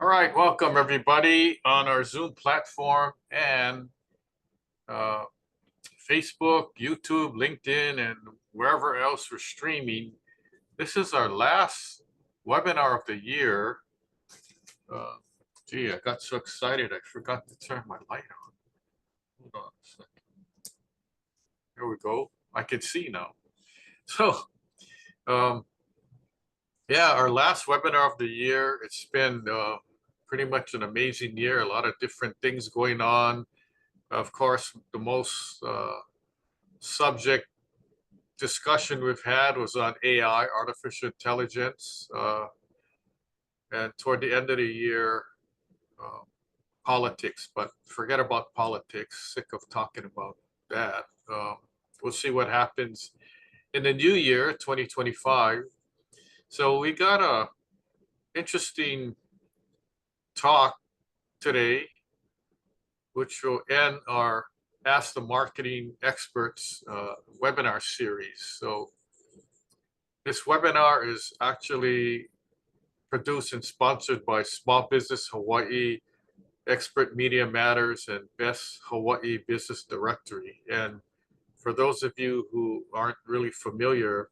All right, welcome everybody on our Zoom platform and uh, Facebook, YouTube, LinkedIn, and wherever else we're streaming. This is our last webinar of the year. Gee, I got so excited I forgot to turn my light on. Hold on a second. There we go. I can see now. So, um, yeah, our last webinar of the year. It's been pretty much an amazing year. A lot of different things going on. Of course, the most subject discussion we've had was on AI, artificial intelligence, and toward the end of the year, uh, politics. But forget about politics. Sick of talking about that. We'll see what happens in the new year, 2025. So we got a interesting talk today, which will end our Ask the Marketing Experts webinar series. So this webinar is actually produced and sponsored by Small Business Hawaii, Expert Media Matters, and Best Hawaii Business Directory. And for those of you who aren't really familiar,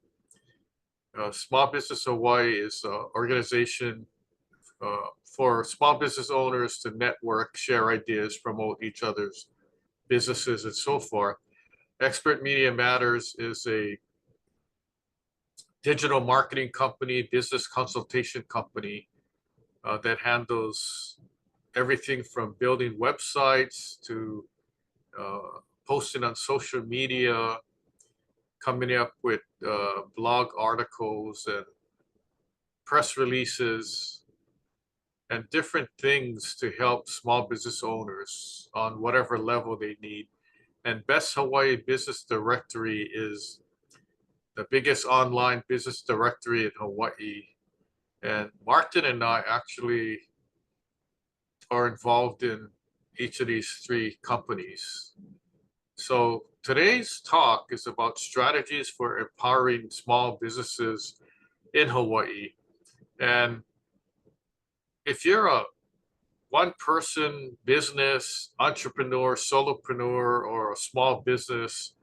Small Business Hawaii is an organization for small business owners to network, share ideas, promote each other's businesses, and so forth. Expert Media Matters is a digital marketing company, business consultation company that handles everything from building websites to posting on social media, coming up with blog articles and press releases and different things to help small business owners on whatever level they need. And Best Hawaii Business Directory is the biggest online business directory in Hawaii. And Martin and I actually are involved in each of these three companies. So today's talk is about strategies for empowering small businesses in Hawaii. And if you're a one-person business, entrepreneur, solopreneur, or a small business,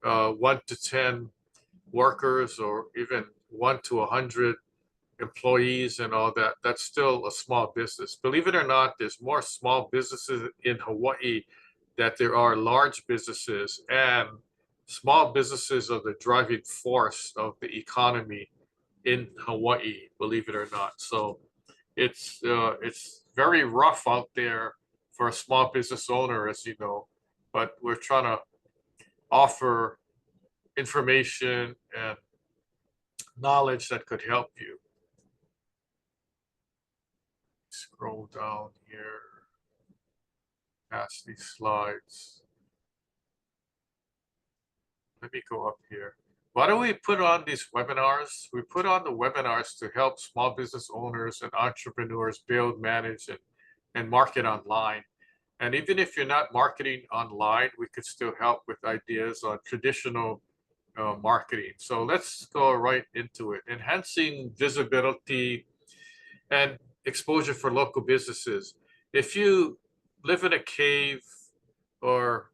1 to 10 workers, or even 1 to 100 employees and all that, that's still a small business. Believe it or not, there's more small businesses in Hawaii that there are large businesses, and small businesses are the driving force of the economy in Hawaii, believe it or not. So it's very rough out there for a small business owner, as you know, but we're trying to offer information and knowledge that could help you. Scroll down here past these slides. Let me go up here. Why do we put on these webinars? We put on the webinars to help small business owners and entrepreneurs build, manage, and market online. And even if you're not marketing online, we could still help with ideas on traditional marketing. So let's go right into it. Enhancing visibility and exposure for local businesses. If you live in a cave or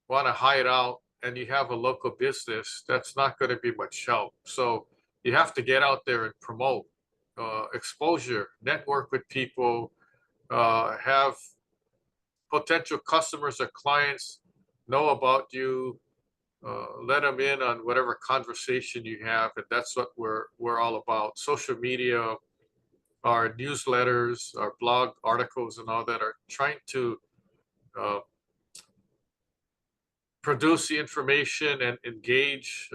want to hide out and you have a local business, that's not going to be much help. So you have to get out there and promote exposure, network with people, have potential customers or clients know about you, let them in on whatever conversation you have, and that's what we're all about. Social media, our newsletters, our blog articles, and all that are trying to produce the information and engage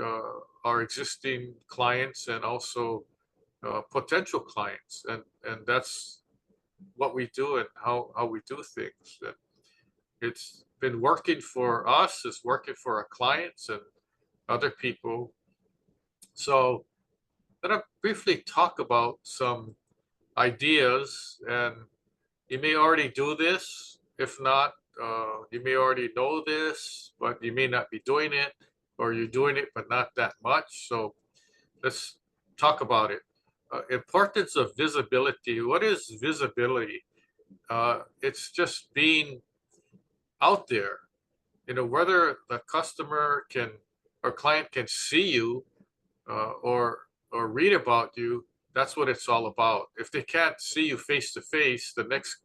our existing clients and also potential clients, and that's what we do and how we do things. And it's been working for us, it's working for our clients and other people. So I'm going to briefly talk about some ideas, and you may already do this. If not, you may already know this, but you may not be doing it, or you're doing it but not that much. So let's talk about it. importance of visibility. What is visibility? It's just being out there, whether the customer can or client can see you or read about you. That's what it's all about. If they can't see you face to face, the next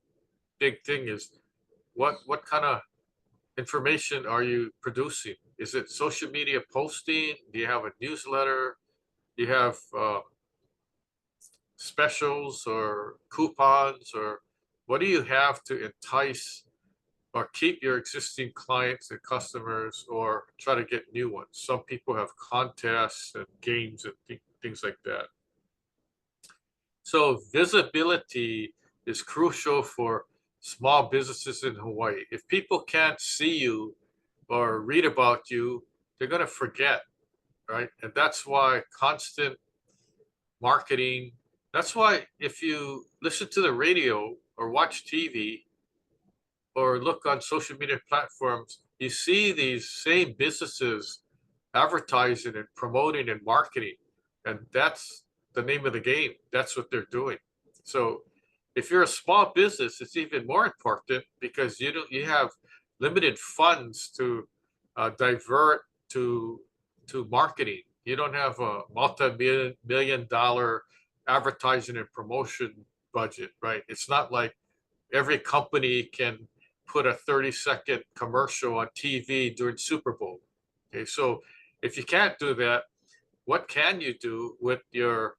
big thing is what kind of information are you producing? Is it social media posting? Do you have a newsletter? Do you have specials or coupons, or what do you have to entice or keep your existing clients and customers or try to get new ones? Some people have contests and games and things like that. So visibility is crucial for small businesses in Hawaii. If people can't see you or read about you, they're going to forget, right? And that's why constant marketing, that's why if you listen to the radio or watch TV or look on social media platforms, you see these same businesses advertising and promoting and marketing. And that's the name of the game. That's what they're doing. So if you're a small business, it's even more important because you have limited funds to divert to marketing. You don't have a multi-million dollar advertising and promotion budget, right? It's not like every company can put a 30-second commercial on TV during Super Bowl. Okay, so if you can't do that, what can you do with your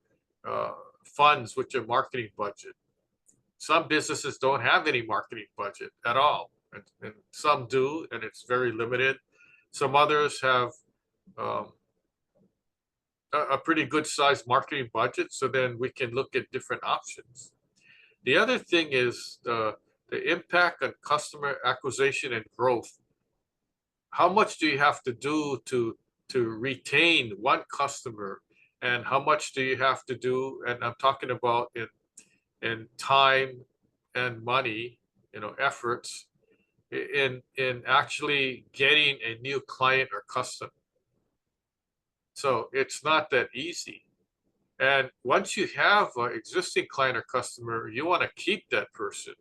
funds, with your marketing budget? Some businesses don't have any marketing budget at all, and some do, and it's very limited. Some others have a pretty good sized marketing budget, so then we can look at different options. The other thing is the impact on customer acquisition and growth. How much do you have to do to retain one customer, and how much do you have to do, and I'm talking about in time and money, efforts in actually getting a new client or customer. So it's not that easy. And once you have an existing client or customer, you want to keep that person,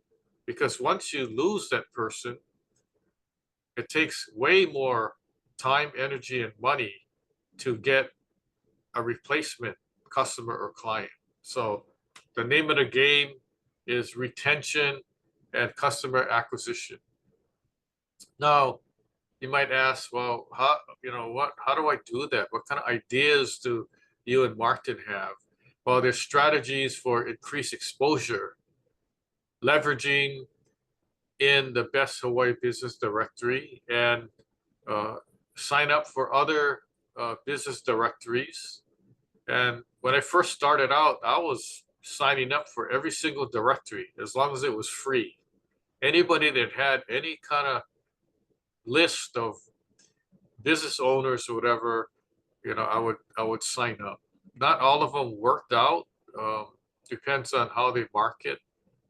because once you lose that person, it takes way more time, energy, and money to get a replacement customer or client. So the name of the game is retention and customer acquisition. Now, you might ask, well, how do I do that? What kind of ideas do you and Martin have? Well, there's strategies for increased exposure, leveraging in the Best Hawaii Business Directory, and sign up for other business directories. And when I first started out, I was signing up for every single directory as long as it was free. Anybody that had any kind of list of business owners or whatever, I would sign up. Not all of them worked out. Depends on how they market,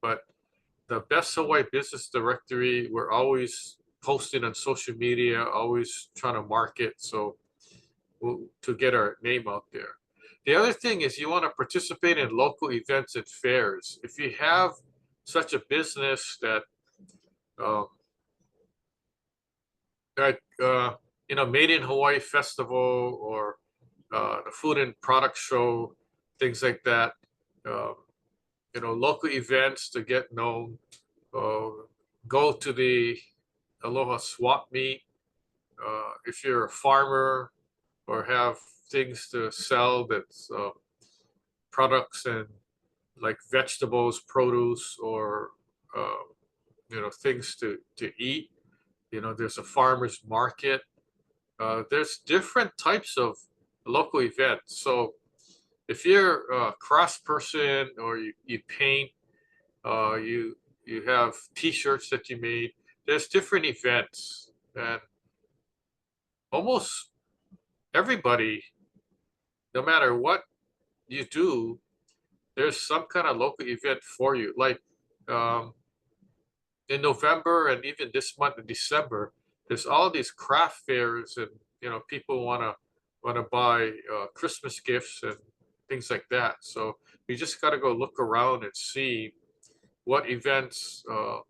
but the Best Hawaii Business Directory, we're always posting on social media, always trying to market, so to get our name out there. The other thing is you want to participate in local events and fairs. If you have such a business that Made in Hawaii Festival or the Food and Product Show, things like that. Local events to get known. Go to the Aloha Swap Meet. If you're a farmer or have things to sell that's products and like vegetables, produce, or things to eat. There's a farmer's market. There's different types of local events. So if you're a craft person or you paint, you have T-shirts that you made, there's different events, and almost everybody, no matter what you do, there's some kind of local event for you. Like in November and even this month in December, there's all these craft fairs, and people want to buy Christmas gifts, and things like that. So you just got to go look around and see what events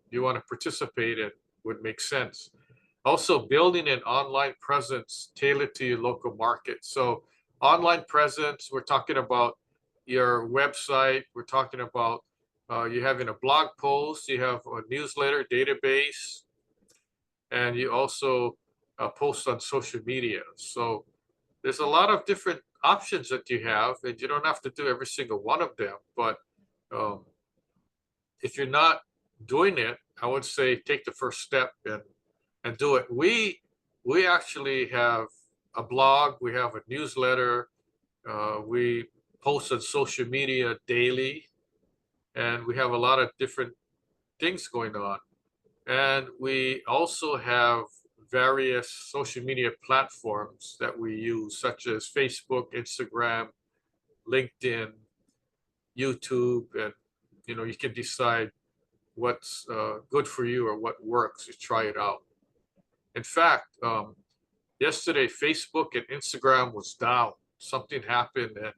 you want to participate in would make sense. Also, building an online presence tailored to your local market. So online presence, we're talking about your website. We're talking about you having a blog post, you have a newsletter database, and you also post on social media. So there's a lot of different options that you have, and you don't have to do every single one of them. But um, if you're not doing it, I would say take the first step and do it. We actually have a blog, we have a newsletter, we post on social media daily, and we have a lot of different things going on. And we also have various social media platforms that we use, such as Facebook, Instagram, LinkedIn, YouTube, and you can decide what's good for you or what works. You try it out. In fact, yesterday Facebook and Instagram was down. Something happened, and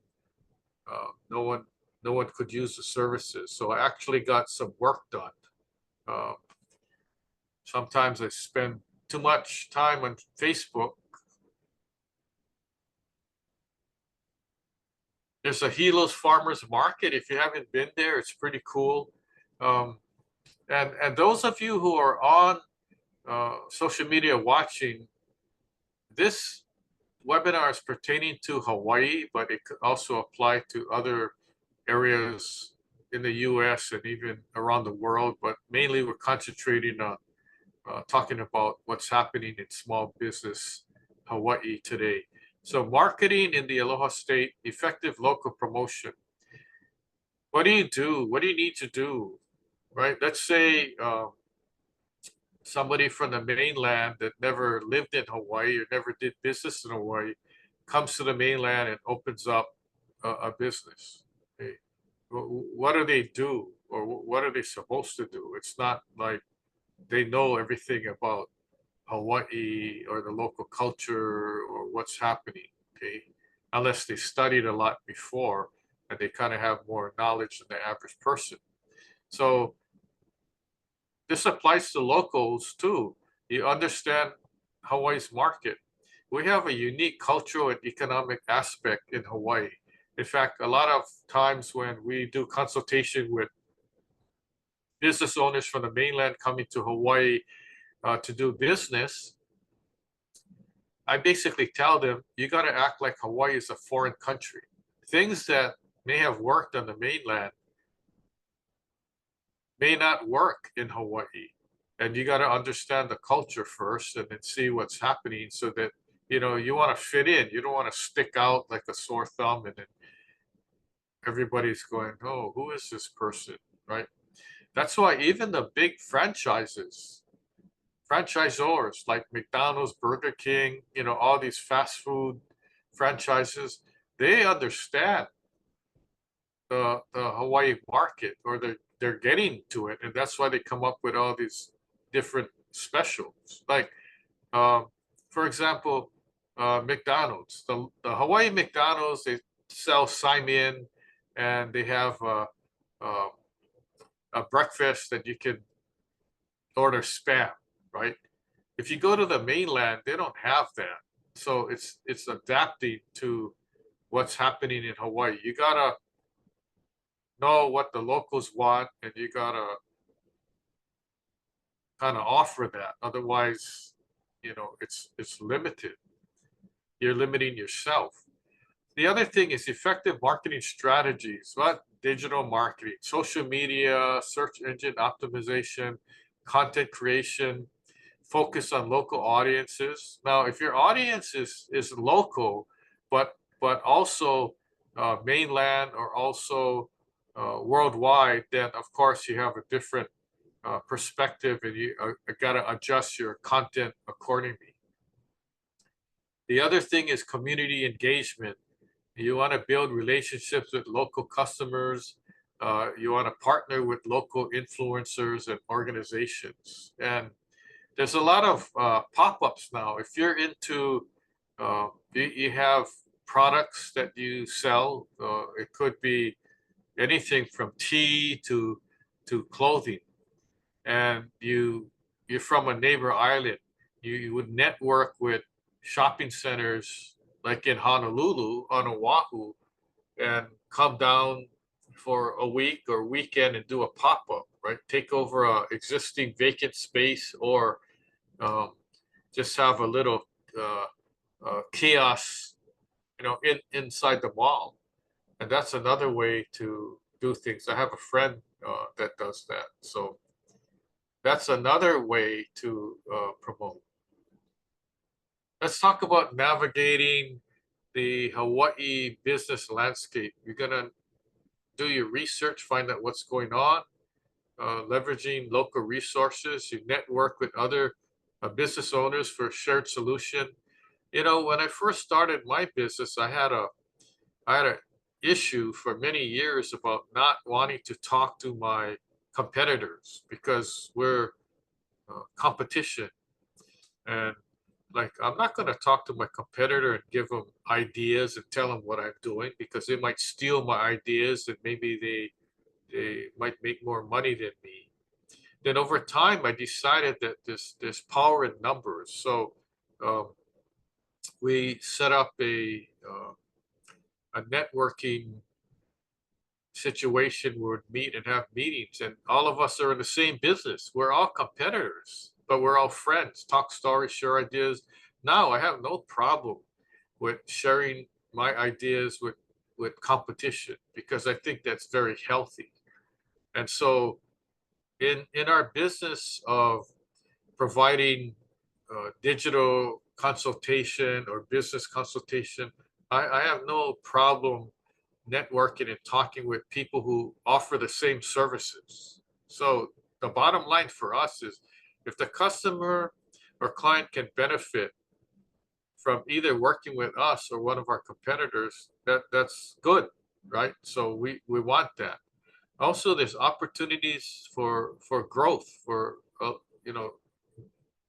no one could use the services. So I actually got some work done. Uh, Sometimes I spend too much time on Facebook. There's a Hilos Farmers Market. If you haven't been there, it's pretty cool. And those of you who are on social media watching, this webinar is pertaining to Hawaii, but it could also apply to other areas in the US and even around the world. But mainly we're concentrating on talking about what's happening in small business Hawaii today. So marketing in the Aloha State, effective local promotion. What do you do? What do you need to do, right? Let's say somebody from the mainland that never lived in Hawaii or never did business in Hawaii comes to the mainland and opens up a business. Okay. What do they do, or what are they supposed to do? It's not like they know everything about Hawaii or the local culture or what's happening, okay? Unless they studied a lot before and they kind of have more knowledge than the average person. So this applies to locals too. You understand Hawaii's market. We have a unique cultural and economic aspect in Hawaii. In fact, a lot of times when we do consultation with business owners from the mainland coming to Hawaii to do business, I basically tell them, you got to act like Hawaii is a foreign country. Things that may have worked on the mainland may not work in Hawaii. And you got to understand the culture first and then see what's happening so that, you want to fit in. You don't want to stick out like a sore thumb and then everybody's going, oh, who is this person, right? That's why even the big franchisors like McDonald's, Burger King, all these fast food franchises, they understand the Hawaii market, or they're getting to it, and that's why they come up with all these different specials. Like, for example, McDonald's, the Hawaii McDonald's, they sell Saimin, and they have a breakfast that you can order spam, right? If you go to the mainland, they don't have that. So it's adapting to what's happening in Hawaii. You gotta know what the locals want, and you gotta kind of offer that. Otherwise, it's limited. You're limiting yourself. The other thing is effective marketing strategies. What? Digital marketing, social media, search engine optimization, content creation, focus on local audiences. Now, if your audience is local, but also mainland or also worldwide, then of course you have a different perspective, and you got to adjust your content accordingly. The other thing is community engagement. You want to build relationships with local customers. You want to partner with local influencers and organizations. And there's a lot of pop-ups now. If you're into, you have products that you sell. It could be anything from tea to clothing, and you're from a neighbor island. You would network with shopping centers like in Honolulu on Oahu, and come down for a week or weekend and do a pop-up, right? Take over a existing vacant space, or um, just have a little kiosk, inside the mall. And that's another way to do things. I have a friend that does that. So that's another way to promote. Let's talk about navigating the Hawaii business landscape. You're gonna do your research, find out what's going on, leveraging local resources. You network with other business owners for a shared solution. When I first started my business, I had an issue for many years about not wanting to talk to my competitors because we're competition. And like, I'm not going to talk to my competitor and give them ideas and tell them what I'm doing, because they might steal my ideas and maybe they might make more money than me. Then over time, I decided that there's power in numbers. So um, we set up a networking situation where we'd meet and have meetings, and all of us are in the same business. We're all competitors, but we're all friends. Talk stories, share ideas. Now I have no problem with sharing my ideas with competition, because I think that's very healthy. And so in our business of providing digital consultation or business consultation, I have no problem networking and talking with people who offer the same services. So the bottom line for us is, if the customer or client can benefit from either working with us or one of our competitors, that's good, right? So we want that. Also, there's opportunities for growth, for you know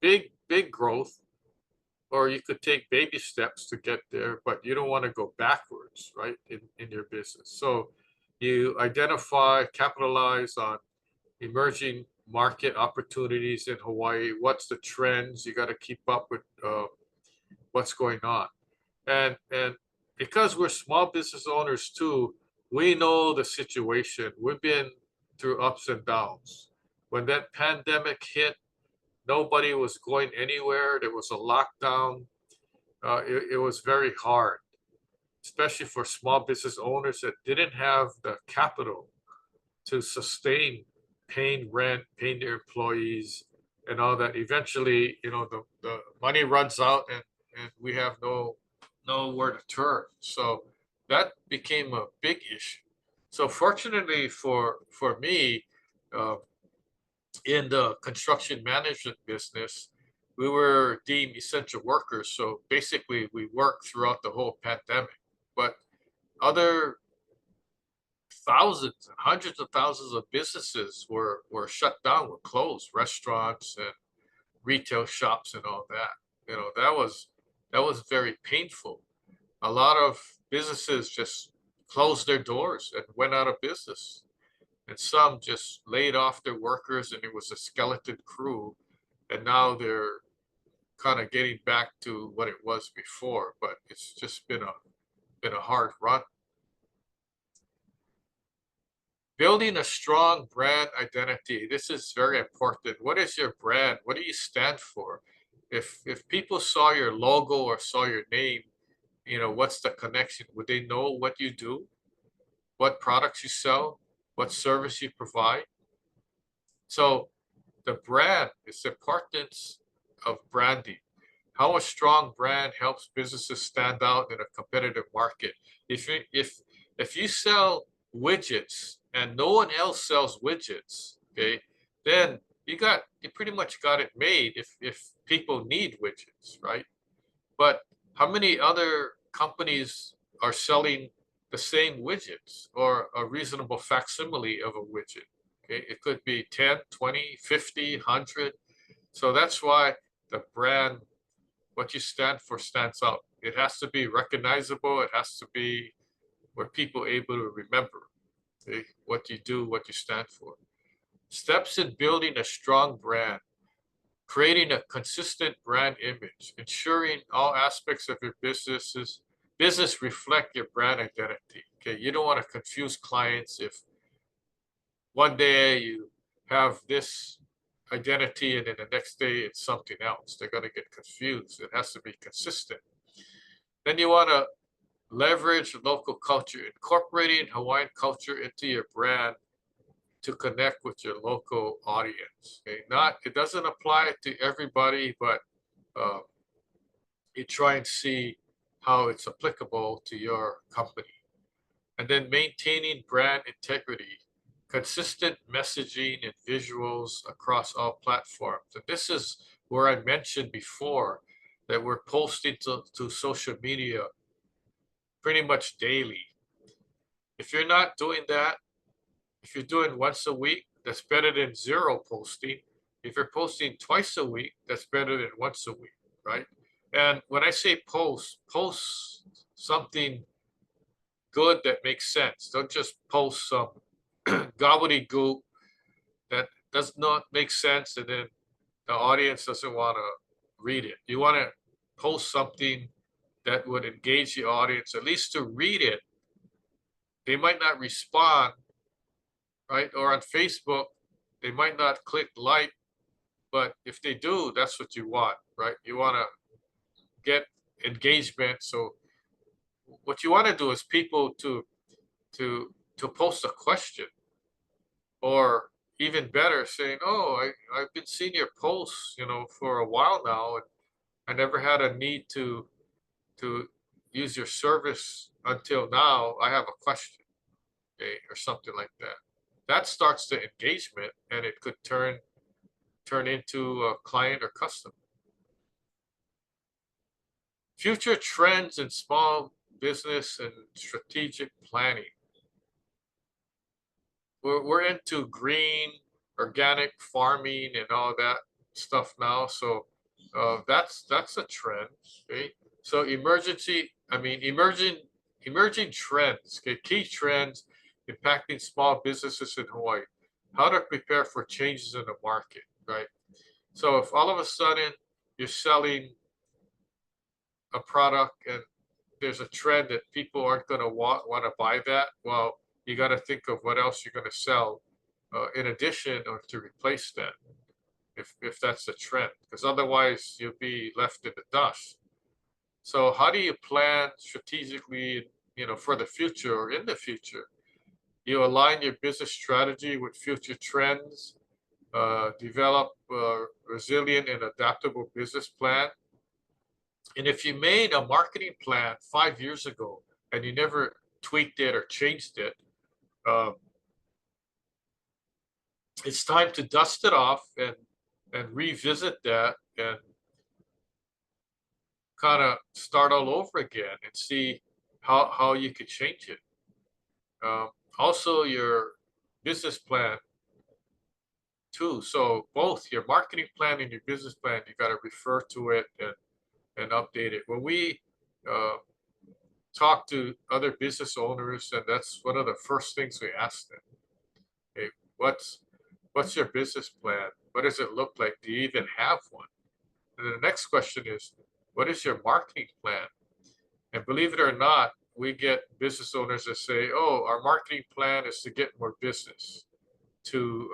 big growth, or you could take baby steps to get there, but you don't want to go backwards, right, in your business. So you identify, capitalize on emerging market opportunities in Hawaii. What's the trends? You got to keep up with what's going on. And because we're small business owners too, we know the situation. We've been through ups and downs. When that pandemic hit, nobody was going anywhere. There was a lockdown. It was very hard, especially for small business owners that didn't have the capital to sustain paying rent, paying their employees, and all that. Eventually, the money runs out, and we have nowhere to turn. So that became a big issue. So fortunately for me, uh, in the construction management business, we were deemed essential workers. So basically, we worked throughout the whole pandemic. But other thousands and hundreds of thousands of businesses were shut down, were closed, restaurants and retail shops and all that. That was very painful. A lot of businesses just closed their doors and went out of business, and some just laid off their workers, and it was a skeleton crew, and now they're kind of getting back to what it was before. But it's just been a hard run. Building a strong brand identity. This is very important. What is your brand? What do you stand for? If people saw your logo or saw your name, what's the connection? Would they know what you do, what products you sell, what service you provide? So the brand is the importance of branding. How a strong brand helps businesses stand out in a competitive market. If you sell widgets and no one else sells widgets, okay, then you pretty much got it made if people need widgets, right? But how many other companies are selling the same widgets or a reasonable facsimile of a widget? Okay, it could be 10, 20, 50, 100. So that's why the brand, what you stand for, stands out. It has to be recognizable. It has to be where people are able to remember, okay, what you do, what you stand for. Steps in building a strong brand: creating a consistent brand image, ensuring all aspects of your business reflect your brand identity. Okay, you don't want to confuse clients if one day you have this identity and then the next day it's something else. They're going to get confused. It has to be consistent. Then you want to leverage local culture, incorporating Hawaiian culture into your brand to connect with your local audience. Okay, it doesn't apply to everybody, but you try and see how it's applicable to your company. And then maintaining brand integrity, consistent messaging and visuals across all platforms. And this is where I mentioned before that we're posting to social media pretty much daily. If you're not doing that, if you're doing once a week, that's better than zero posting. If you're posting twice a week, that's better than once a week, right? And when I say post something good that makes sense. Don't just post some gobbledygook that does not make sense and then the audience doesn't want to read it. You want to post something that would engage the audience, at least to read it. They might not respond, right? Or on Facebook, they might not click like, but if they do, that's what you want, right? You want to get engagement. So what you want to do is people to post a question, or even better, saying, "Oh, I've been seeing your posts, for a while now, and I never had a need to use your service until now. I have a question," okay, or something like that. That starts the engagement, and it could turn into a client or customer. Future trends in small business and strategic planning. We're into green, organic farming and all that stuff now. So that's a trend. Okay. So emerging trends. Okay, key trends impacting small businesses in Hawaii. How to prepare for changes in the market, right? So if all of a sudden you're selling a product and there's a trend that people aren't going to want to buy that, well, you got to think of what else you're going to sell in addition or to replace that, if that's the trend, because otherwise you'll be left in the dust. So how do you plan strategically, for the future or in the future? You align your business strategy with future trends, develop a resilient and adaptable business plan. And if you made a marketing plan 5 years ago and you never tweaked it or changed it, it's time to dust it off and revisit that and kind of start all over again and see how you could change it. Also, your business plan too. So both your marketing plan and your business plan, you got to refer to it and update it. When we talk to other business owners, and that's one of the first things we ask them. Hey, what's your business plan? What does it look like? Do you even have one? And then the next question is, what is your marketing plan? And believe it or not, we get business owners that say, "Oh, our marketing plan is to get more business, to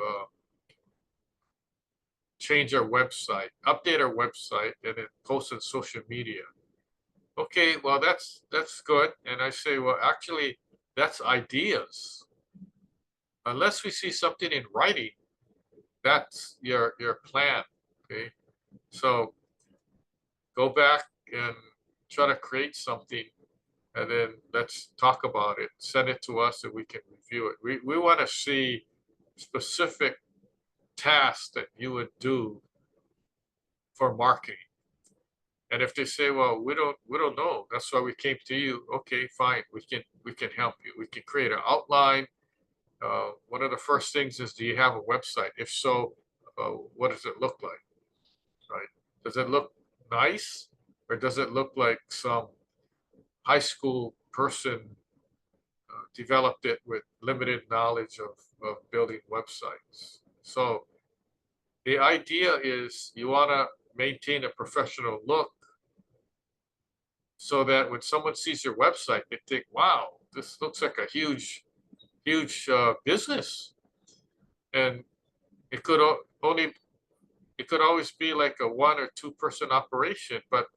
change our website, update our website, and then post on social media." Okay, well, that's good. And I say, well, actually, that's ideas. Unless we see something in writing, that's your plan. Okay, so go back and try to create something, and then let's talk about it. Send it to us so we can review it. We want to see specific tasks that you would do for marketing. And if they say, "Well, we don't know, that's why we came to you," okay, fine, we can help you. We can create an outline. One of the first things is, do you have a website? If so, what does it look like? Right? Does it look nice, or does it look like some high school person developed it with limited knowledge of building websites. So the idea is you want to maintain a professional look so that when someone sees your website, they think, wow, this looks like a huge business. And it could only, it could always be like a 1 or 2 person operation, but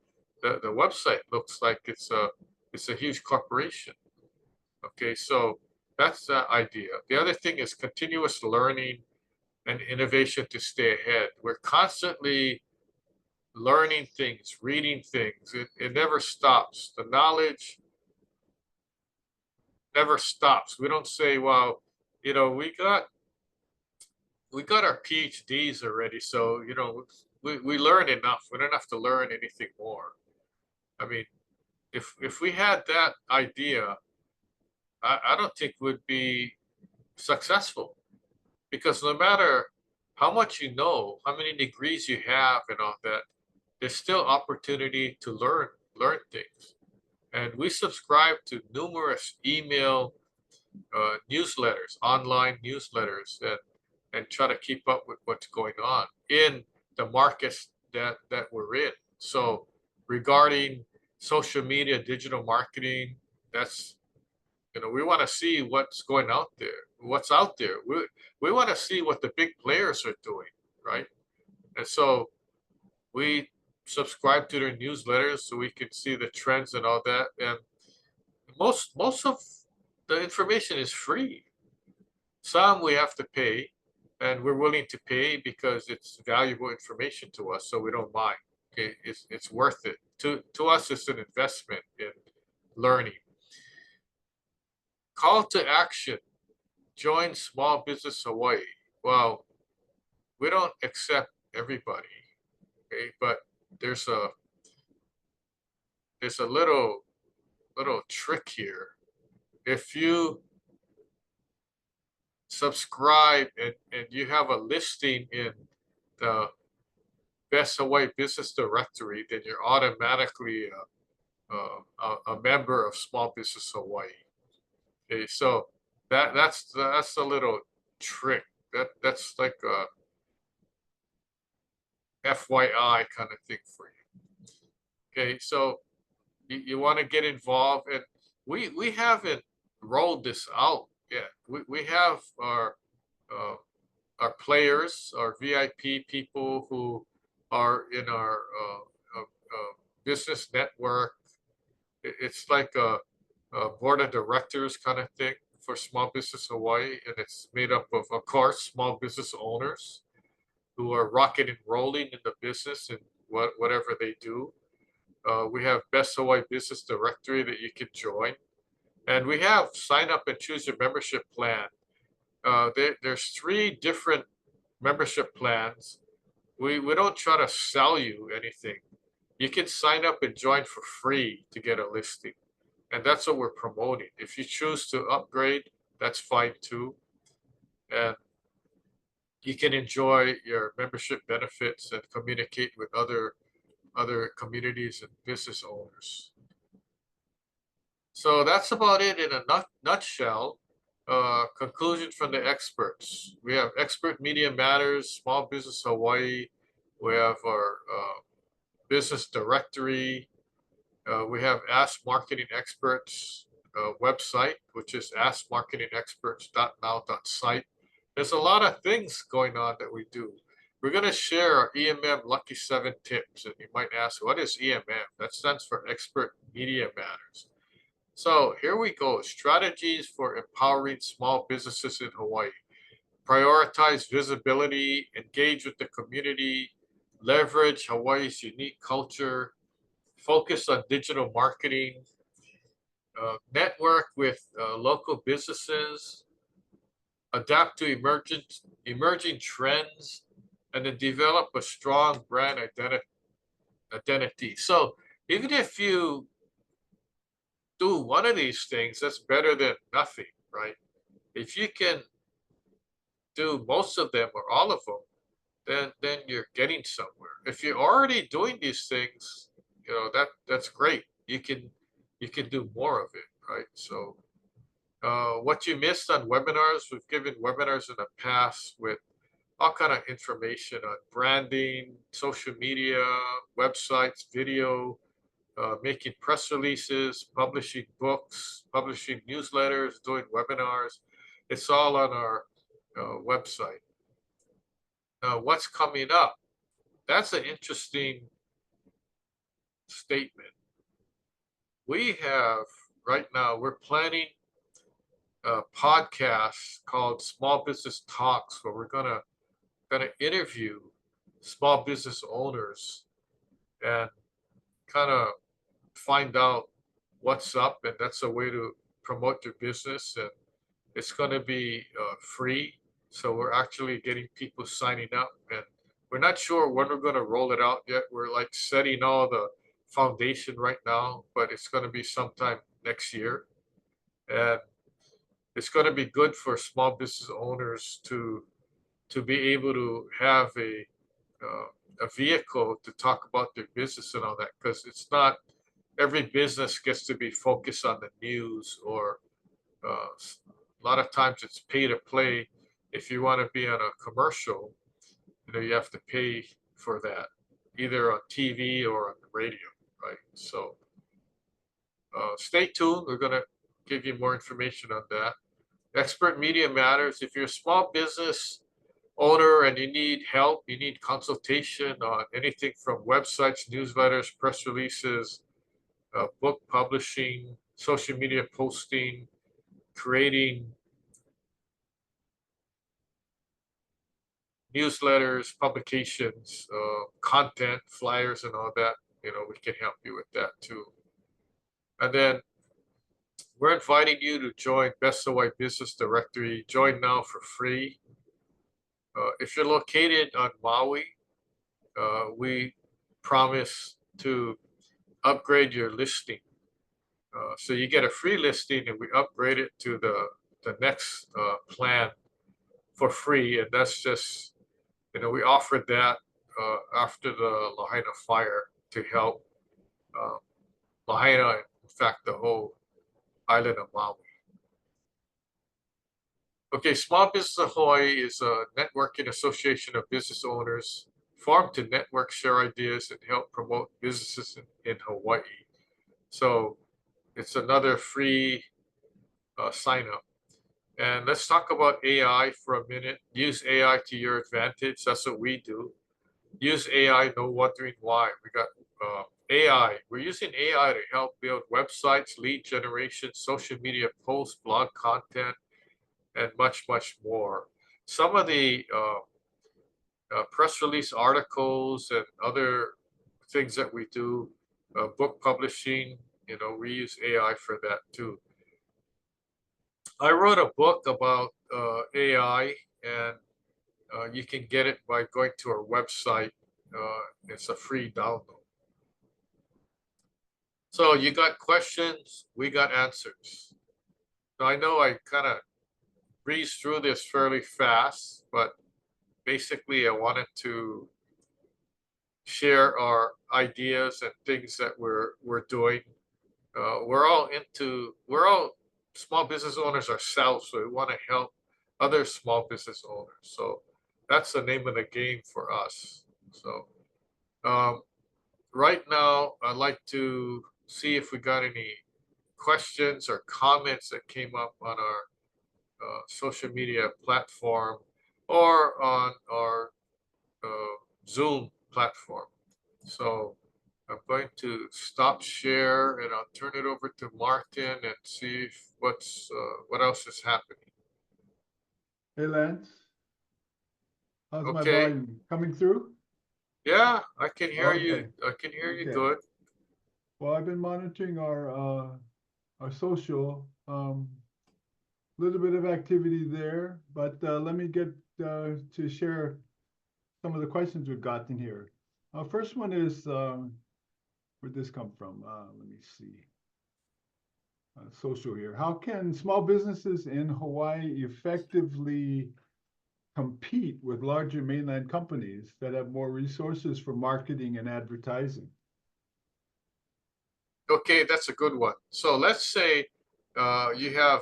the website looks like it's a huge corporation. Okay, so that's the idea. The other thing is continuous learning and innovation to stay ahead. We're constantly learning things, reading things. It never stops. The knowledge never stops. We don't say, well, we got our PhDs already, so we learn enough. We don't have to learn anything more. I mean, if we had that idea, I don't think we'd be successful, because no matter how much you know, how many degrees you have and all that, there's still opportunity to learn things. And we subscribe to numerous email newsletters, online newsletters, and try to keep up with what's going on in the markets that we're in. So regarding social media, digital marketing, that's, we want to see what's going out there, what's out there. We want to see what the big players are doing, right? And so we subscribe to their newsletters so we can see the trends and all that. And most of the information is free. Some we have to pay, and we're willing to pay because it's valuable information to us, so we don't mind. Okay, it's worth it. To us, it's an investment in learning. Call to action: join Small Business Hawaii. Well, we don't accept everybody, okay, but there's a little trick here. If you subscribe and you have a listing in the Best Hawaii Business Directory, then you're automatically a member of Small Business Hawaii. Okay, so that's a little trick. That's like a FYI kind of thing for you. Okay, so you want to get involved, and we haven't rolled this out yet. We have our players, our VIP people who are in our business network. It's like a board of directors kind of thing for Small Business Hawaii, and it's made up of course, small business owners who are rocking and rolling in the business and whatever they do. We have Best Hawaii Business Directory that you can join, and we have sign up and choose your membership plan. There's 3 different membership plans. We don't try to sell you anything. You can sign up and join for free to get a listing, and that's what we're promoting. If you choose to upgrade, that's fine too, and you can enjoy your membership benefits and communicate with other communities and business owners. So that's about it in a nutshell. Conclusion from the experts. We have Expert Media Matters, Small Business Hawaii. We have our business directory. We have Ask Marketing Experts website, which is askmarketingexperts.now.site. There's a lot of things going on that we do. We're going to share our EMM Lucky 7 tips. And you might ask, what is EMM? That stands for Expert Media Matters. So here we go. Strategies for empowering small businesses in Hawaii. Prioritize visibility, engage with the community, leverage Hawaii's unique culture, focus on digital marketing, network with local businesses, adapt to emerging trends, and then develop a strong brand identity. So even if you do one of these things, that's better than nothing, right? If you can do most of them or all of them, then you're getting somewhere. If you're already doing these things, that's great. You can you can do more of it, right? So what you missed on webinars, we've given webinars in the past with all kind of information on branding, social media, websites, video, making press releases, publishing books, publishing newsletters, doing webinars. It's all on our website. Now, what's coming up? That's an interesting statement. We have right now, we're planning a podcast called Small Business Talks, where we're gonna interview small business owners and kind of find out what's up, and that's a way to promote your business. And it's going to be free, so we're actually getting people signing up, and we're not sure when we're going to roll it out yet. We're like setting all the foundation right now, but it's going to be sometime next year, and it's going to be good for small business owners to be able to have a vehicle to talk about their business and all that, because it's not every business gets to be focused on the news, or a lot of times it's pay to play. If you want to be on a commercial, you have to pay for that, either on TV or on the radio, right? So stay tuned. We're going to give you more information on that. Expert Media Matters. If you're a small business owner and you need help, you need consultation on anything from websites, newsletters, press releases, book publishing, social media posting, creating newsletters, publications, content, flyers, and all that, we can help you with that too. And then we're inviting you to join Best Hawaii Business Directory. Join now for free. If you're located on Maui, we promise to upgrade your listing. So you get a free listing, and we upgrade it to the next plan for free. And that's just, we offered that after the Lahaina fire to help Lahaina, in fact, the whole island of Maui. Okay, Small Business of Hawaii is a networking association of business owners formed to network, share ideas, and help promote businesses in Hawaii. So it's another free sign up. And let's talk about AI for a minute. Use AI to your advantage. That's what we do. Use AI, no wondering why. We got AI. We're using AI to help build websites, lead generation, social media posts, blog content, and much, much more. Some of the press release articles and other things that we do, book publishing, we use AI for that too. I wrote a book about AI, and you can get it by going to our website. It's a free download. So you got questions, we got answers. Now I know I kind of breezed through this fairly fast, but basically I wanted to share our ideas and things that we're doing. We're all small business owners ourselves, so we want to help other small business owners. So that's the name of the game for us. So right now, I'd like to see if we got any questions or comments that came up on our social media platform or on our Zoom platform. So I'm going to stop share, and I'll turn it over to Martin and see what else is happening. Hey, Lance. How's my Okay. volume coming through? Yeah, I can hear Okay. you. I can hear you Okay. good. Well, I've been monitoring our social, little bit of activity there, but let me get to share some of the questions we've gotten here. First one is, where'd this come from? Let me see. Social here. How can small businesses in Hawaii effectively compete with larger mainland companies that have more resources for marketing and advertising? Okay, that's a good one. So let's say you have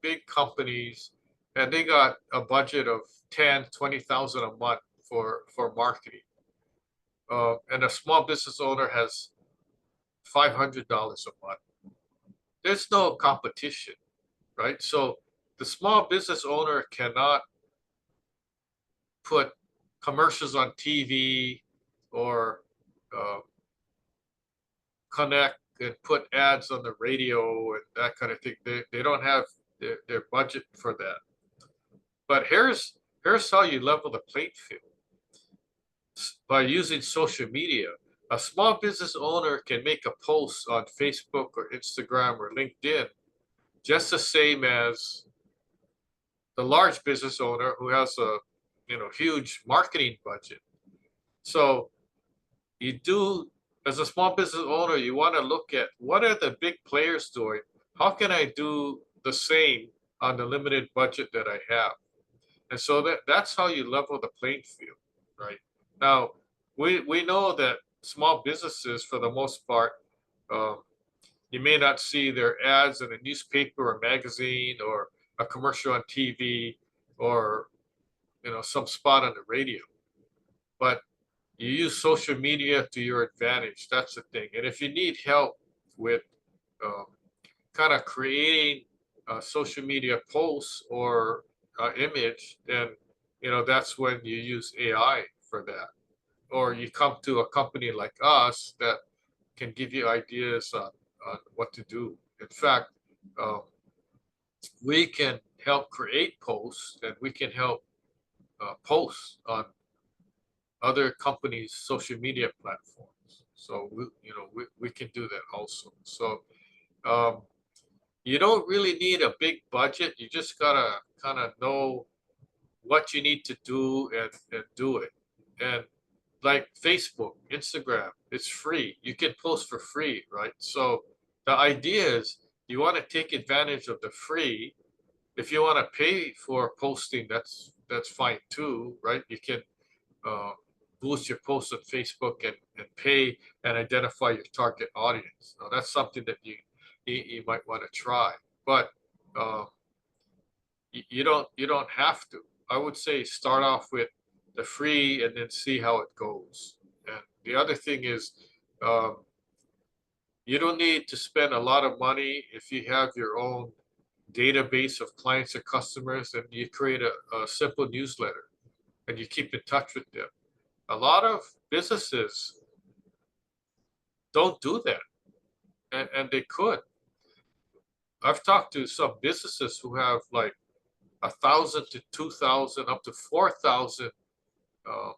big companies and they got a budget of 10, 20,000 a month for marketing. And a small business owner has $500 a month. There's no competition, right? So the small business owner cannot put commercials on TV or uh, connect and put ads on the radio and that kind of thing. They don't have their budget for that. But here's how you level the playing field. By using social media, a small business owner can make a post on Facebook or Instagram or LinkedIn just the same as the large business owner who has a huge marketing budget. So you do, as a small business owner, you want to look at what are the big players doing? How can I do the same on the limited budget that I have? And so that's how you level the playing field, right? Now, we know that small businesses, for the most part, um, you may not see their ads in a newspaper or magazine or a commercial on TV or some spot on the radio, but you use social media to your advantage. That's the thing. And if you need help with um, kind of creating social media posts or image, then that's when you use AI for that. Or you come to a company like us that can give you ideas on what to do. In fact, um, we can help create posts and we can help post on other companies' social media platforms. So we can do that also. So um, you don't really need a big budget. You just gotta kind of know what you need to do and do it. And like Facebook, Instagram, it's free. You can post for free, right? So the idea is you want to take advantage of the free. If you want to pay for posting, that's fine too, right? You can uh, boost your posts on Facebook and pay and identify your target audience. Now that's something that you might want to try, but um, you don't have to. I would say start off with the free and then see how it goes. And the other thing is, um, you don't need to spend a lot of money if you have your own database of clients or customers and you create a simple newsletter and you keep in touch with them. A lot of businesses don't do that, and they could. I've talked to some businesses who have like 1,000 to 2,000 up to 4,000 uh,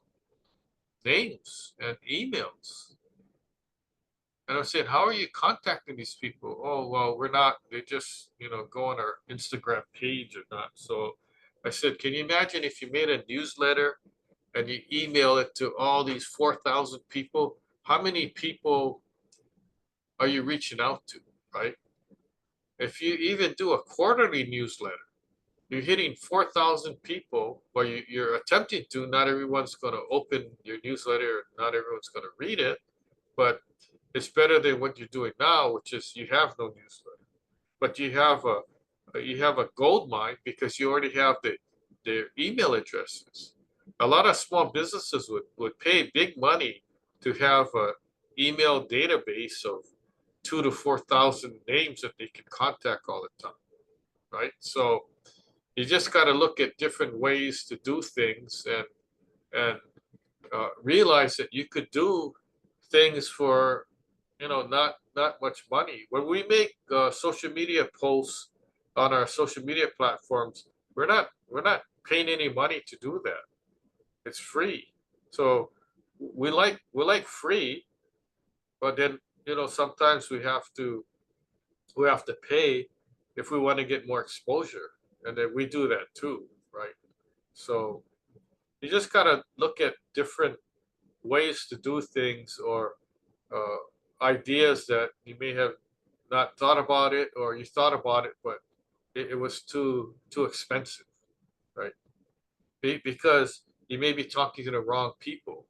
names and emails. And I'm saying, how are you contacting these people? Oh, well, we're not, they just, go on our Instagram page or not. So I said, can you imagine if you made a newsletter and you email it to all these 4,000 people? How many people are you reaching out to, right? If you even do a quarterly newsletter, you're hitting 4,000 people. Well, you're attempting to. Not everyone's going to open your newsletter. Not everyone's going to read it, but it's better than what you're doing now, which is you have no newsletter, but you have a gold mine because you already have their email addresses. A lot of small businesses would pay big money to have an email database of 2 to 4,000 names that they can contact all the time, right? So you just got to look at different ways to do things and realize that you could do things for not much money. When we make social media posts on our social media platforms, we're not paying any money to do that. It's free. So we like free, but then sometimes we have to pay if we want to get more exposure, and then we do that too, right? So you just gotta look at different ways to do things or ideas that you may have not thought about it, or you thought about it, but it was too expensive, right? Because you may be talking to the wrong people.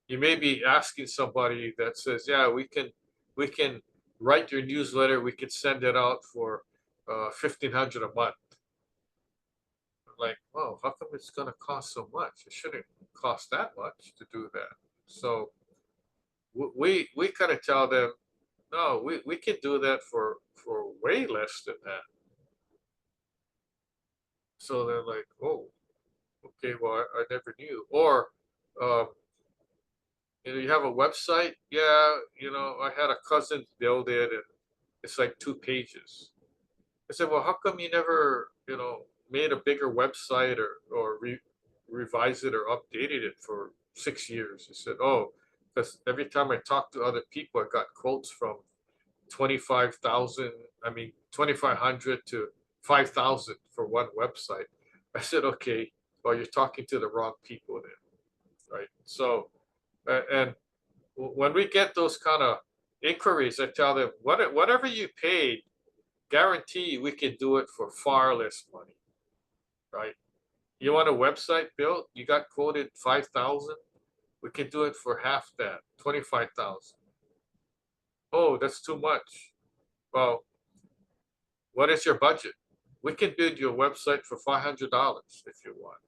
You may be asking somebody that says, "Yeah, we can write your newsletter, we could send it out for $1,500 a month. Like, oh, how come it's gonna cost so much? It shouldn't cost that much to do that. So we kind of tell them, no, we can do that for way less than that. So they're like, oh, okay, well, I never knew. Or um, you have a website? Yeah, I had a cousin build it, and it's like 2 pages. I said, well, how come you never, made a bigger website or revised it or updated it for 6 years? He said, oh, because every time I talked to other people, I got quotes from 25,000, 2,500 to 5,000 for one website. I said, okay, well, you're talking to the wrong people then, right? So, and when we get those kind of inquiries, I tell them, whatever you paid, guarantee we can do it for far less money, right? You want a website built, you got quoted 5,000, we can do it for half that, 25,000. Oh, that's too much. Well, what is your budget? We can build your website for $500 if you want,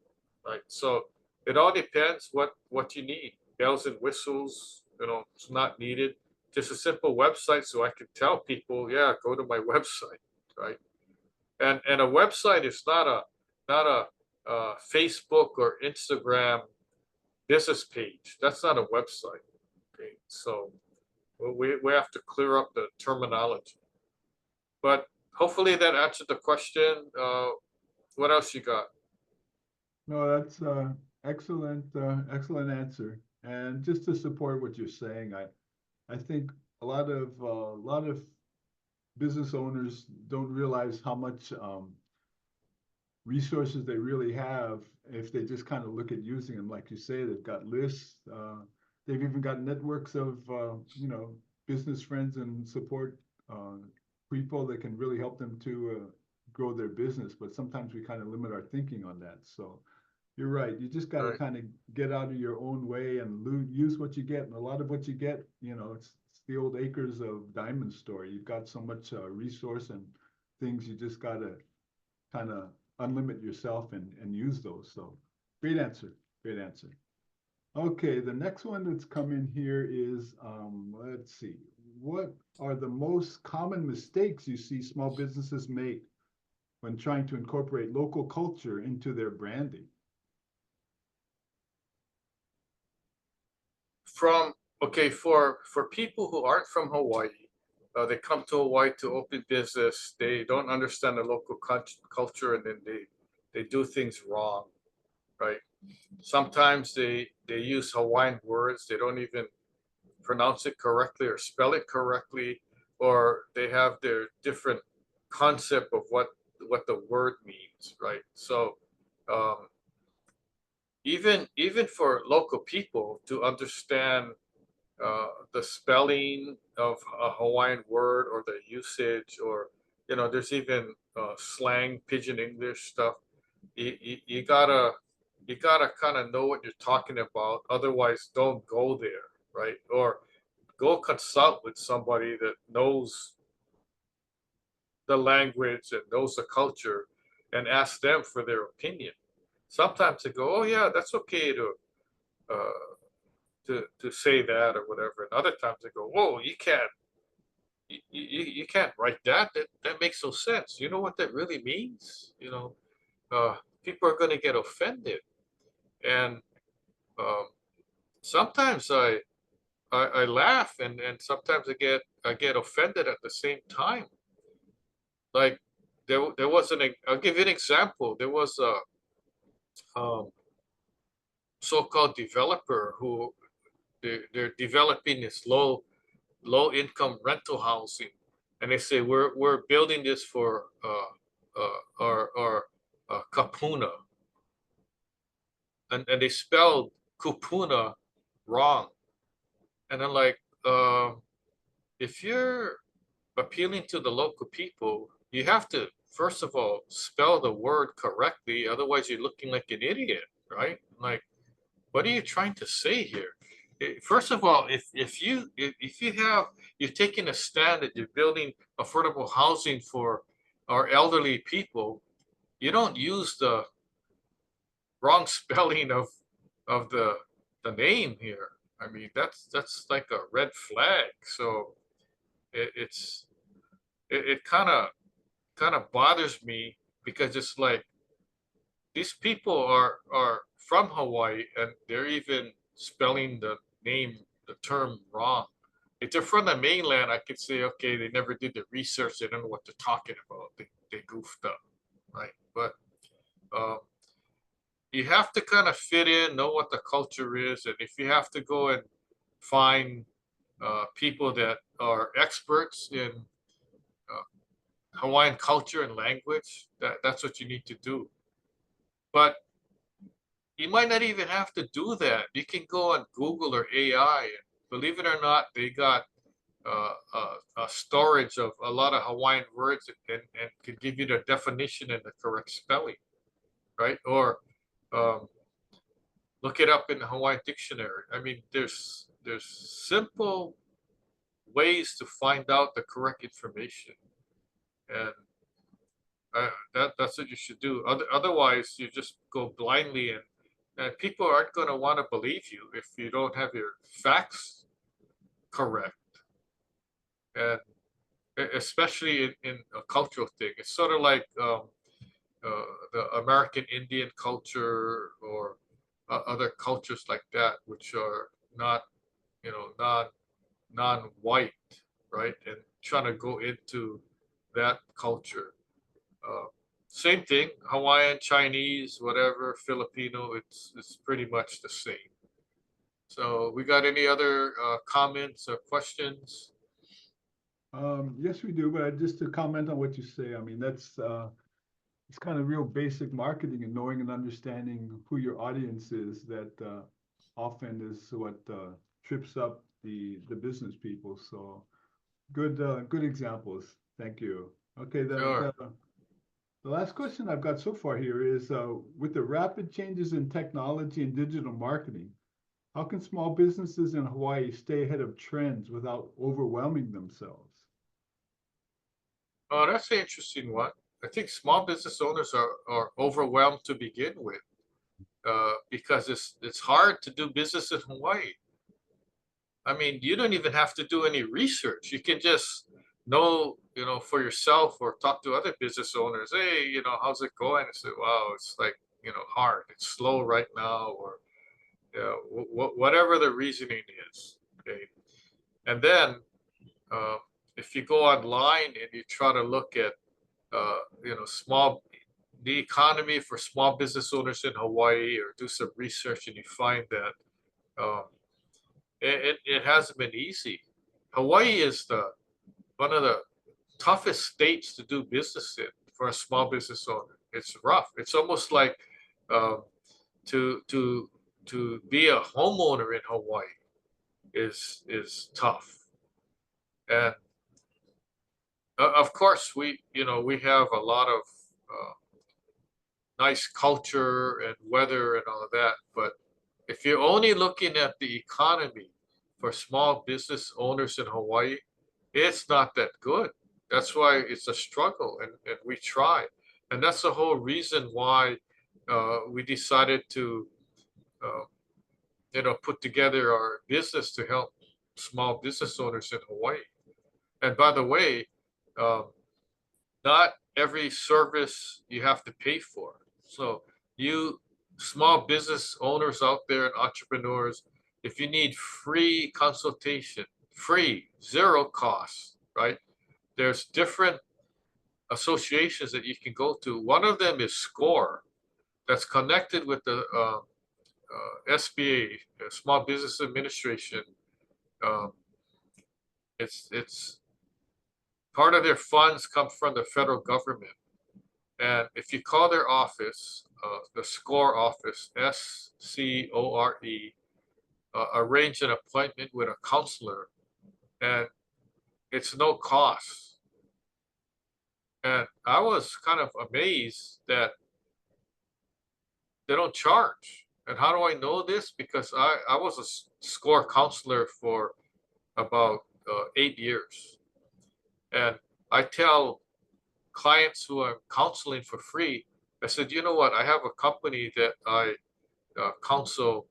right? So it all depends what you need. Bells and whistles, it's not needed. Just a simple website so I can tell people, yeah, go to my website, right? And a website is not a Facebook or Instagram business page. That's not a website. Okay, so we have to clear up the terminology. But hopefully that answered the question. What else you got? No, that's excellent, excellent answer. And just to support what you're saying, I think a lot of business owners don't realize how much resources they really have if they just kind of look at using them. Like you say, they've got lists. They've even got networks of business friends and support people that can really help them to grow their business. But sometimes we kind of limit our thinking on that. So you're right. You just got to Right. kind of get out of your own way and use what you get. And a lot of what you get, it's the old acres of diamond story. You've got so much resource and things you just got to kind of unlimit yourself and use those. So great answer. Great answer. Okay, the next one that's come in here is, let's see, what are the most common mistakes you see small businesses make when trying to incorporate local culture into their branding? From Okay, for people who aren't from Hawaii, they come to Hawaii to open business. They don't understand the local culture, and then they do things wrong, right? Sometimes they use Hawaiian words. They don't even pronounce it correctly or spell it correctly, or they have their different concept of what the word means, right? So um, even for local people to understand the spelling of a Hawaiian word or the usage, or there's even slang, pidgin English stuff. You gotta kind of know what you're talking about. Otherwise, don't go there, right? Or go consult with somebody that knows the language and knows the culture, and ask them for their opinion. Sometimes they go, "Oh yeah, that's okay uh, to say that or whatever," and other times they go, "Whoa, you can't write that. That makes no sense. You know what that really means? People are going to get offended." And um, sometimes I laugh, and sometimes I get offended at the same time. Like there was I'll give you an example. There was a um, so-called developer who they're developing this low income rental housing, and they say we're building this for our kapuna, and they spelled kupuna wrong. And I'm like, if you're appealing to the local people, you have to first of all spell the word correctly, otherwise you're looking like an idiot, right? Like, what are you trying to say here? first of all, you're taking a stand that you're building affordable housing for our elderly people, you don't use the wrong spelling of the name here. I mean, that's like a red flag. So it's it kind of bothers me because it's like these people are from Hawaii and they're even spelling the term wrong. If they're from the mainland, I could say, okay, they never did the research, they don't know what they're talking about. They goofed up, right? But um, you have to kind of fit in, know what the culture is, and if you have to go and find people that are experts in uh, Hawaiian culture and language, that's what you need to do. But you might not even have to do that. You can go on Google or AI, and believe it or not, they got a storage of a lot of Hawaiian words and can give you the definition and the correct spelling, right? Or um, look it up in the Hawaiian dictionary. I mean, there's simple ways to find out the correct information, and that's what you should do. Otherwise, you just go blindly, and people aren't going to want to believe you if you don't have your facts correct, and especially in a cultural thing. It's sort of like the American Indian culture or other cultures like that, which are not, non-white, right? And trying to go into that culture. Uh, Same thing, Hawaiian, Chinese, whatever, Filipino, it's pretty much the same. So we got any other comments or questions? Yes, we do, but just to comment on what you say, I mean, that's it's kind of real basic marketing and knowing and understanding who your audience is that often is what trips up the business people. So good examples. Thank you. Okay, Sure. the last question I've got so far here is with the rapid changes in technology and digital marketing, how can small businesses in Hawaii stay ahead of trends without overwhelming themselves? Oh, that's an interesting one. I think small business owners are overwhelmed to begin with because it's hard to do business in Hawaii. I mean, you don't even have to do any research. You can just know, for yourself or talk to other business owners. Hey, how's it going? I say, wow, it's like, hard. It's slow right now, or whatever the reasoning is. Okay. And then uh, if you go online and you try to look at, the economy for small business owners in Hawaii, or do some research, and you find that um, it hasn't been easy. Hawaii is one of the toughest states to do business in for a small business owner. It's rough. It's almost like um, to to to be a homeowner in Hawaii is tough. And of course, we have a lot of uh, nice culture and weather and all of that. But if you're only looking at the economy for small business owners in Hawaii, it's not that good. That's why it's a struggle, and we try. And that's the whole reason why we decided to, uh, put together our business to help small business owners in Hawaii. And by the way, um, not every service you have to pay for. So you small business owners out there and entrepreneurs, if you need free consultation, free, zero cost, right? There's different associations that you can go to. One of them is SCORE, that's connected with the SBA, Small Business Administration. Um, it's part of their funds come from the federal government. And if you call their office, the SCORE office, SCORE, arrange an appointment with a counselor, and it's no cost. And I was kind of amazed that they don't charge. And how do I know this? Because I was a SCORE counselor for about 8 years. And I tell clients who I'm counseling for free, I said, you know what? I have a company that I counsel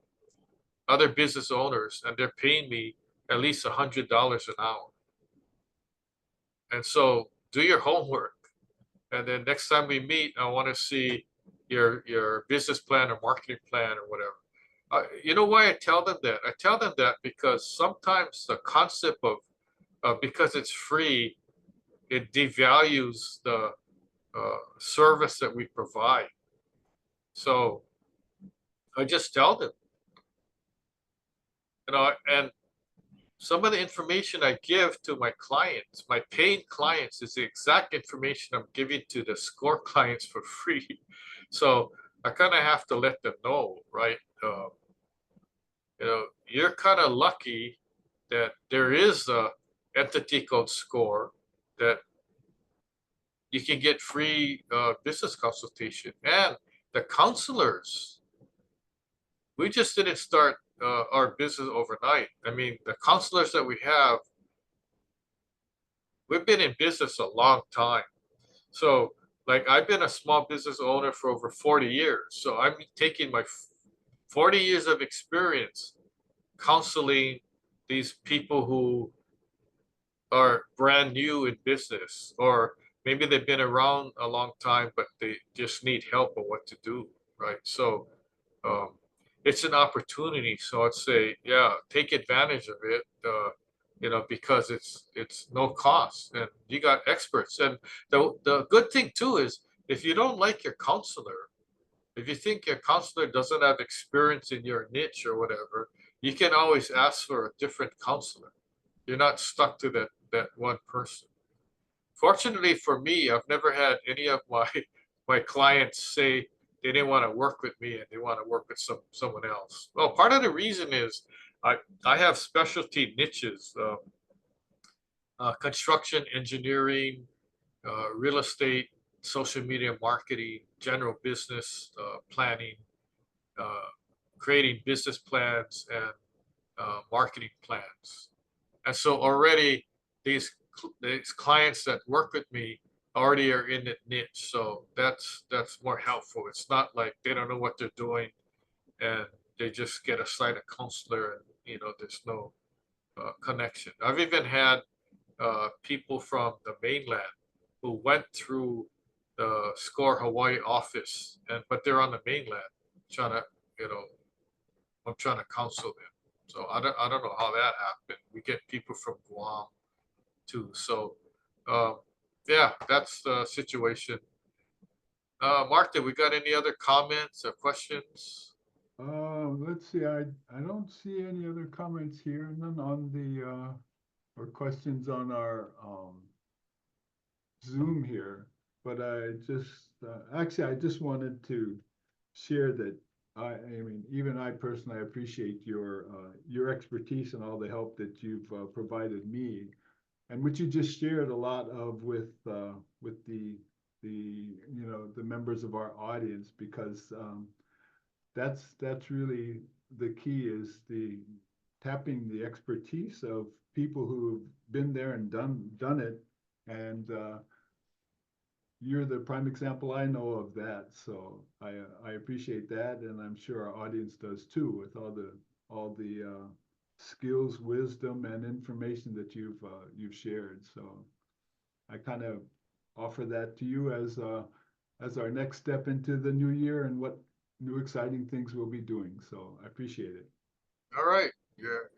other business owners, and they're paying me at least $100 an hour. And so do your homework. And then next time we meet, I want to see your business plan or marketing plan or whatever. You know why I tell them that? I tell them that because sometimes the concept of because it's free, it devalues the service that we provide. So I just tell them, and some of the information I give to my clients, my paying clients, is the exact information I'm giving to the SCORE clients for free. So I kind of have to let them know, right? You're kind of lucky that there is a entity called SCORE that you can get free business consultation. And the counselors, we just didn't start our business overnight. I mean, the counselors that we have, we've been in business a long time. So, like, I've been a small business owner for over 40 years. So I'm taking my 40 years of experience counseling these people who are brand new in business, or maybe they've been around a long time, but they just need help on what to do, right? So um, it's an opportunity. So I'd say, yeah, take advantage of it, because it's no cost, and you got experts. And the good thing too is, if you don't like your counselor, if you think your counselor doesn't have experience in your niche or whatever, you can always ask for a different counselor. You're not stuck to that one person. Fortunately for me, I've never had any of my clients say they didn't want to work with me and they want to work with someone else. Well, part of the reason is I have specialty niches: construction, engineering, real estate, social media marketing, general business planning, uh, creating business plans and marketing plans. And so already these clients that work with me already are in that niche. So that's more helpful. It's not like they don't know what they're doing and they just get assigned a counselor and there's no connection. I've even had people from the mainland who went through the SCORE Hawaii office, but they're on the mainland trying to, I'm trying to counsel them. So I don't know how that happened. We get people from Guam too. So yeah, that's the situation. Martha, we got any other comments or questions? Let's see, I don't see any other comments here, none on the, or questions on our, Zoom here, but I just, actually, I just wanted to share that I mean, even I personally appreciate your expertise and all the help that you've provided me, and what you just shared a lot of with the members of our audience, because that's really the key, is the tapping the expertise of people who've been there and done it, and you're the prime example I know of that. So I appreciate that, and I'm sure our audience does too, with all the skills, wisdom, and information that you've shared. So I kind of offer that to you as our next step into the new year and what new exciting things we'll be doing. So I appreciate it. All right, you're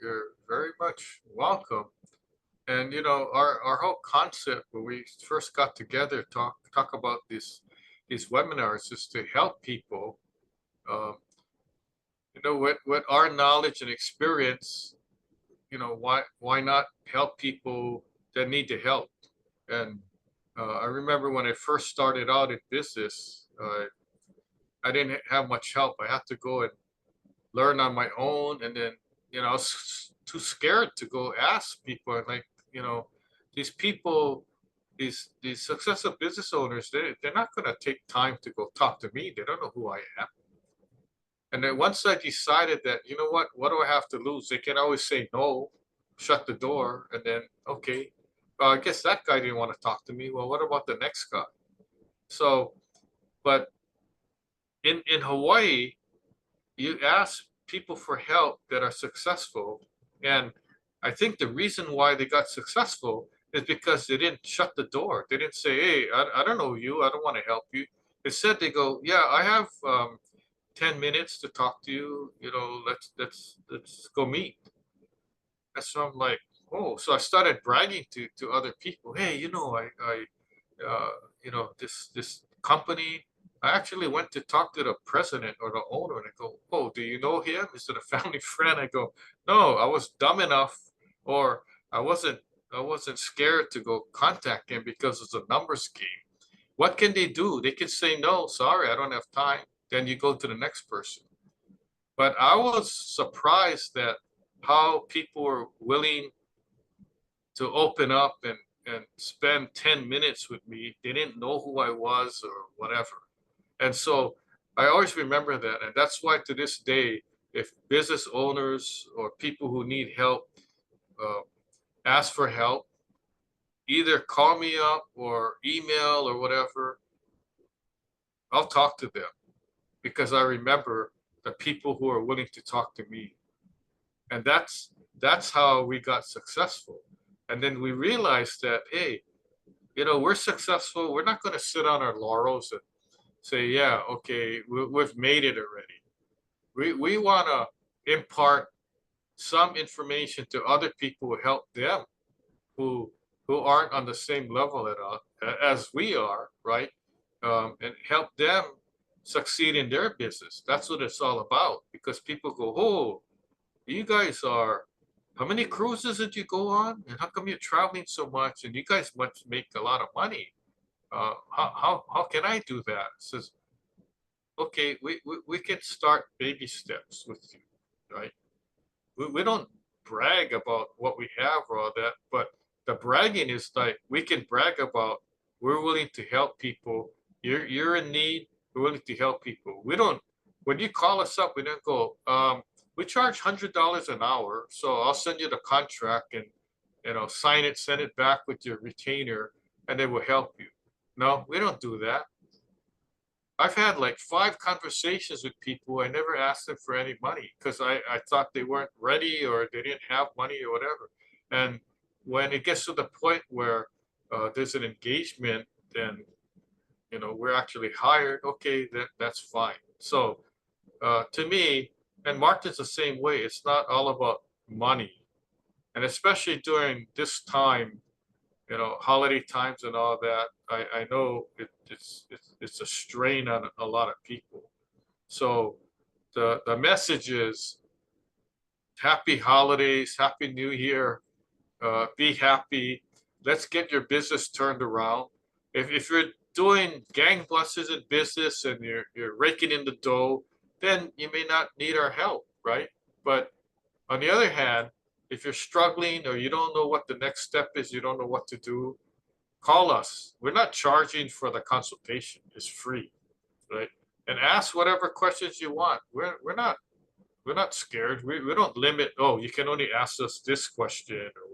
very much welcome. And our whole concept when we first got together talk about these webinars is to help people. Um, with our knowledge and experience, why not help people that need the help? And I remember when I first started out in business, I didn't have much help. I had to go and learn on my own, and then I was too scared to go ask people. And like, these people, these successful business owners, they're not going to take time to go talk to me. They don't know who I am. And then once I decided that, you know what do I have to lose? They can always say no, shut the door, and then, okay, well, I guess that guy didn't want to talk to me. Well, what about the next guy? So, but in Hawaii, you ask people for help that are successful. And I think the reason why they got successful is because they didn't shut the door. They didn't say, hey, I don't know you. I don't want to help you. Instead, they go, yeah, I have 10 minutes to talk to you. You know, let's go meet. And so I'm like, oh, so I started bragging to other people. Hey, you know, uh, this company. I actually went to talk to the president or the owner, and I go, oh, do you know him? Is it a family friend? I go, no, I was dumb enough, or I wasn't, I wasn't scared to go contact him because it's a numbers game. What can they do? They can say, no, sorry, I don't have time. Then you go to the next person. But I was surprised that how people were willing to open up and spend 10 minutes with me. They didn't know who I was or whatever. And so I always remember that. And that's why to this day, if business owners or people who need help uh, ask for help, either call me up or email or whatever, I'll talk to them because I remember the people who are willing to talk to me. And that's how we got successful. And then we realized that, hey, you know, we're successful. We're not going to sit on our laurels and say, yeah, okay, we've made it already. We want to impart some information to other people who help them who who aren't on the same level as we are, right? And help them succeed in their business. That's what it's all about. Because people go, oh, you guys are, how many cruises did you go on? And how come you're traveling so much? And you guys must make a lot of money. How can I do that? It says, okay, we can start baby steps with you, right? We don't brag about what we have or all that, but the bragging is like we can brag about we're willing to help people. You're in need, we're willing to help people. We don't, when you call us up, we don't go, we charge $100 an hour, so I'll send you the contract and sign it, send it back with your retainer, and they will help you. No, we don't do that. I've had like 5 conversations with people. I never asked them for any money because I thought they weren't ready or they didn't have money or whatever. And when it gets to the point where there's an engagement, then we're actually hired. Okay, that's fine. So to me, and Martin's the same way. It's not all about money, and especially during this time, holiday times and all that. I know it's a strain on a lot of people. So the message is happy holidays, happy new year, be happy. Let's get your business turned around. If you're doing gangbusters in business and you're raking in the dough, then you may not need our help, right? But on the other hand, if you're struggling or you don't know what the next step is, you don't know what to do, call us. We're not charging for the consultation. It's free, right? And ask whatever questions you want. We're not scared. We don't limit, oh, you can only ask us this question or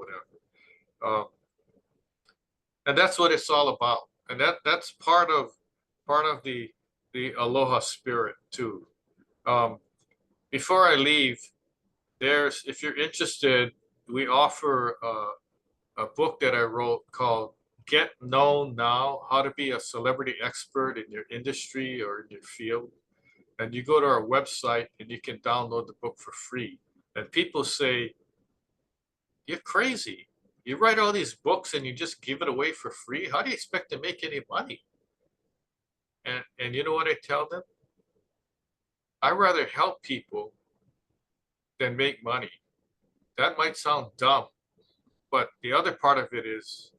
whatever. And that's what it's all about. And that's part of the aloha spirit too. Before I leave, if you're interested, we offer a book that I wrote called Get Known Now: How to Be a Celebrity Expert in Your Industry or in your field. And you go to our website and you can download the book for free. And people say, you're crazy. You write all these books and you just give it away for free. How do you expect to make any money? And you know what I tell them? I rather help people than make money. That might sound dumb, but the other part of it is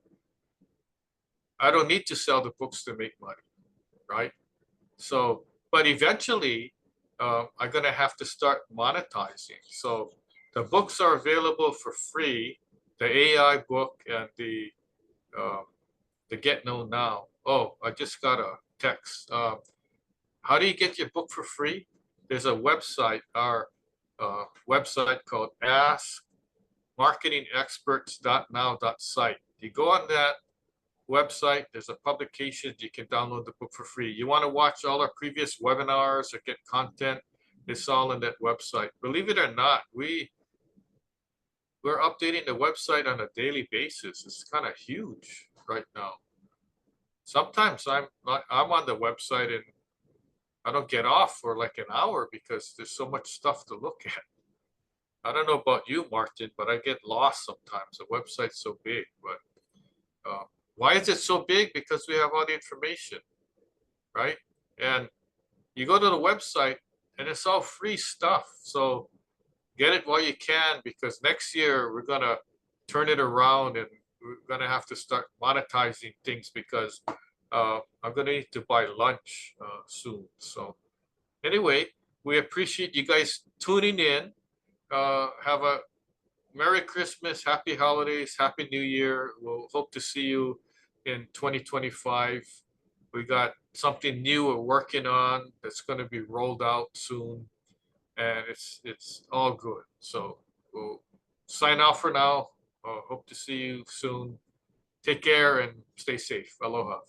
I don't need to sell the books to make money, right? So, but eventually, I'm gonna have to start monetizing. So the books are available for free, the AI book and the Get Known Now. Oh, I just got a text. How do you get your book for free? there's a website, our website called askmarketingexperts.now.site. You go on that website, there's a publication, you can download the book for free. You want to watch all our previous webinars or get content, it's all on that website. Believe it or not, we're updating the website on a daily basis. It's kind of huge right now. Sometimes I'm on the website and I don't get off for like an hour because there's so much stuff to look at. I don't know about you, Martin, but I get lost sometimes. The website's so big. But why is it so big? Because we have all the information, right? And you go to the website and it's all free stuff. So get it while you can, because next year we're gonna turn it around and we're gonna have to start monetizing things, because I'm gonna need to buy lunch soon. So anyway, we appreciate you guys tuning in. Have a Merry Christmas, Happy Holidays, Happy New Year. We'll hope to see you in 2025. We got something new we're working on that's going to be rolled out soon, and it's all good. So we'll sign off for now. Hope to see you soon. Take care and stay safe. Aloha.